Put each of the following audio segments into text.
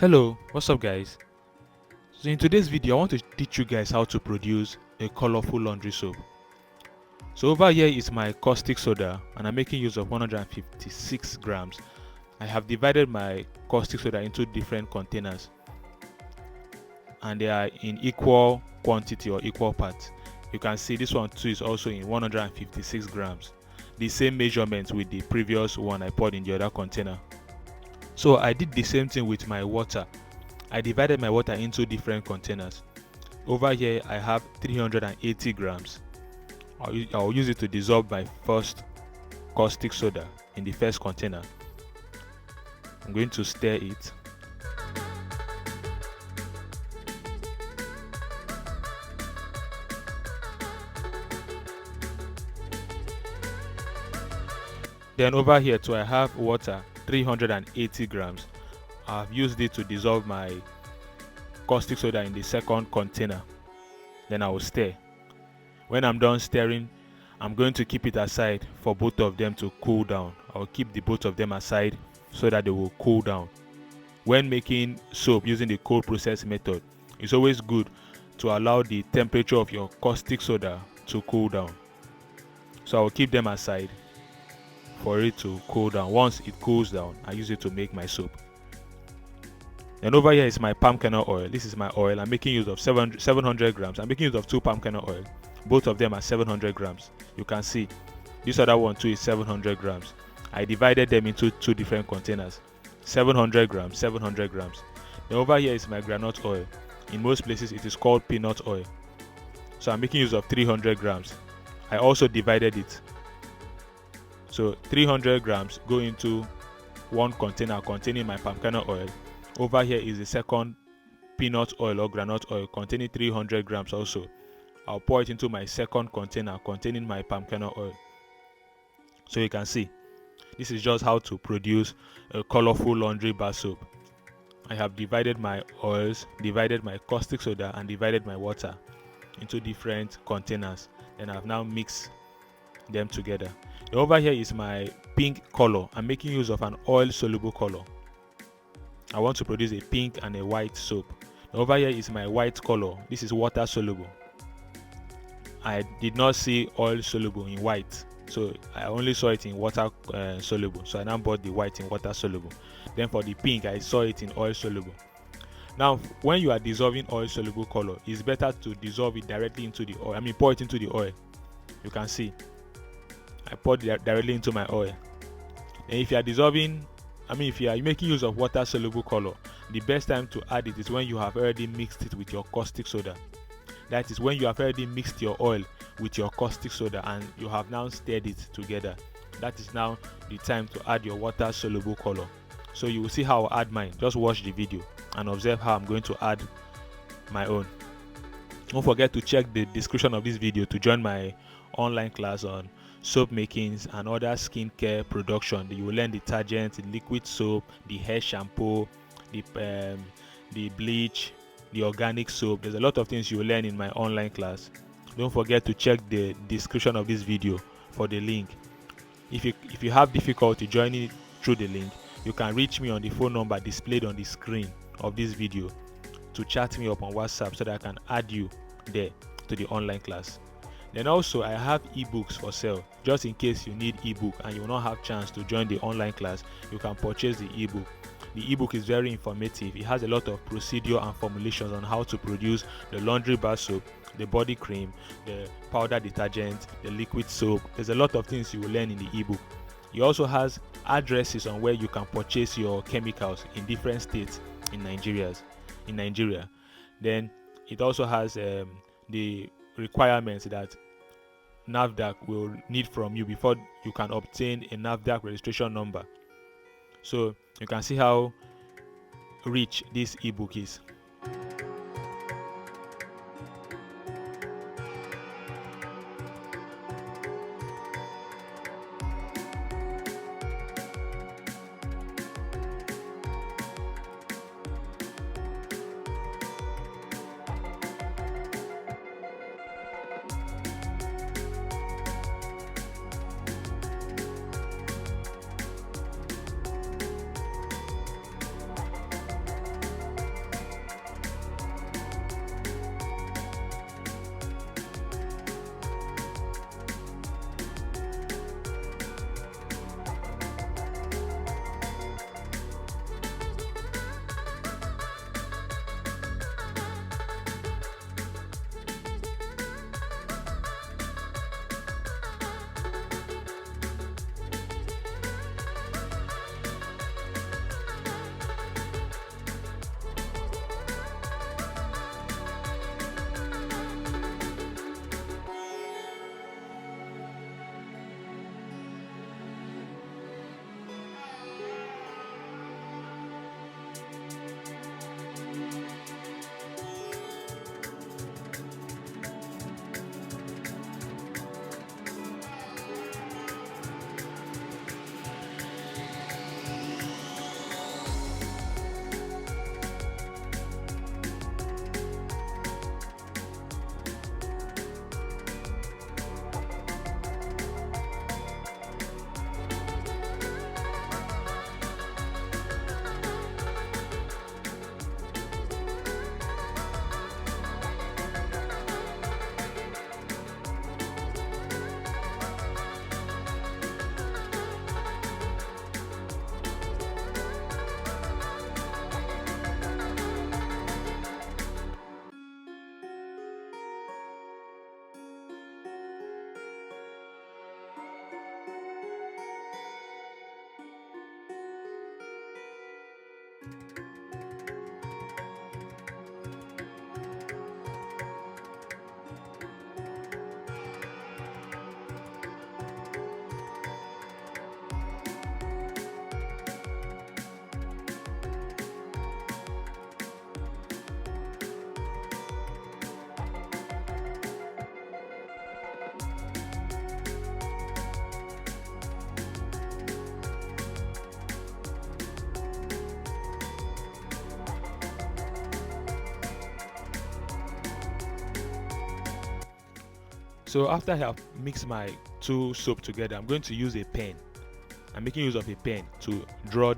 Hello, what's up guys? So in today's video I want to teach you guys how to produce a colorful laundry soap. So over here is my caustic soda and I'm making use of 156 grams. I have divided my caustic soda into different containers and they are in equal quantity or equal parts. You can see this one too is also in 156 grams. The same measurement with the previous one I poured in the other container. So I did the same thing with my water. I divided my water into different containers. Over here I have 380 grams. I'll use it to dissolve my first caustic soda in the first container. I'm going to stir it. Then over here too I have water, 380 grams. I've used it to dissolve my caustic soda in the second container. Then I will stir. When I'm done stirring, I'm going to keep it aside for both of them to cool down. I'll keep the both of them aside so that they will cool down. When making soap using the cold process method, it's always good to allow the temperature of your caustic soda to cool down. So I'll keep them aside for it to cool down. Once it cools down, I use it to make my soap. Then over here is my palm kernel oil. This is my oil. I'm making use of 700 grams. I'm making use of 2 palm kernel oil. Both of them are 700 grams. You can see this other one too is 700 grams. I divided them into two different containers. 700 grams, 700 grams. Then over here is my groundnut oil. In most places it is called peanut oil. So I'm making use of 300 grams. I also divided it. So 300 grams go into one container containing my palm kernel oil. Over here is the second peanut oil or groundnut oil containing 300 grams also. I'll pour it into my second container containing my palm kernel oil. So you can see, this is just how to produce a colorful laundry bar soap. I have divided my oils, divided my caustic soda and divided my water into different containers. Then I've now mixed them together. Then over here is my pink color. I'm making use of an oil soluble color. I want to produce a pink and a white soap. Then over here is my white color. This is water soluble. I did not see oil soluble in white, so I only saw it in water soluble. So I now bought the white in water soluble. Then for the pink, I saw it in oil soluble. Now, when you are dissolving oil soluble color, it's better to dissolve it directly into the oil. Pour it into the oil. You can see I poured it directly into my oil. And if you are dissolving, if you are making use of water soluble color, the best time to add it is when you have already mixed it with your caustic soda. That is when you have already mixed your oil with your caustic soda and you have now stirred it together. That is now the time to add your water soluble color. So you will see how I add mine. Just watch the video and observe how I'm going to add my own. Don't forget to check the description of this video to join my online class on soap makings and other skincare production. You will learn detergent, the liquid soap, the hair shampoo, the bleach, the organic soap. There's a lot of things you will learn in my online class. Don't forget to check the description of this video for the link. If you have difficulty joining through the link, you can reach me on the phone number displayed on the screen of this video to chat me up on WhatsApp so that I can add you there to the online class. Then also I have ebooks for sale. Just in case you need ebook and you will not have chance to join the online class, you can purchase the ebook. The ebook is very informative. It has a lot of procedure and formulations on how to produce the laundry bar soap, the body cream, the powder detergent, the liquid soap. There's a lot of things you will learn in the ebook. It also has addresses on where you can purchase your chemicals in different states in Nigeria. Then it also has the requirements that NAFDAC will need from you before you can obtain a NAFDAC registration number. So you can see how rich this ebook is. So after I have mixed my two soap together, I'm going to use a pen. I'm making use of a pen to do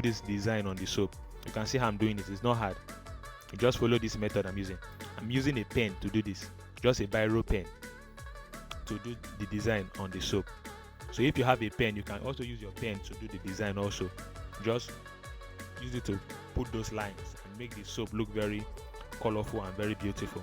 this design on the soap. You can see how I'm doing this. It's not hard. You just follow this method I'm using. I'm using a pen to do this, just a biro pen to do the design on the soap. So if you have a pen, you can also use your pen to do the design also. Just use it to put those lines and make the soap look very colorful and very beautiful.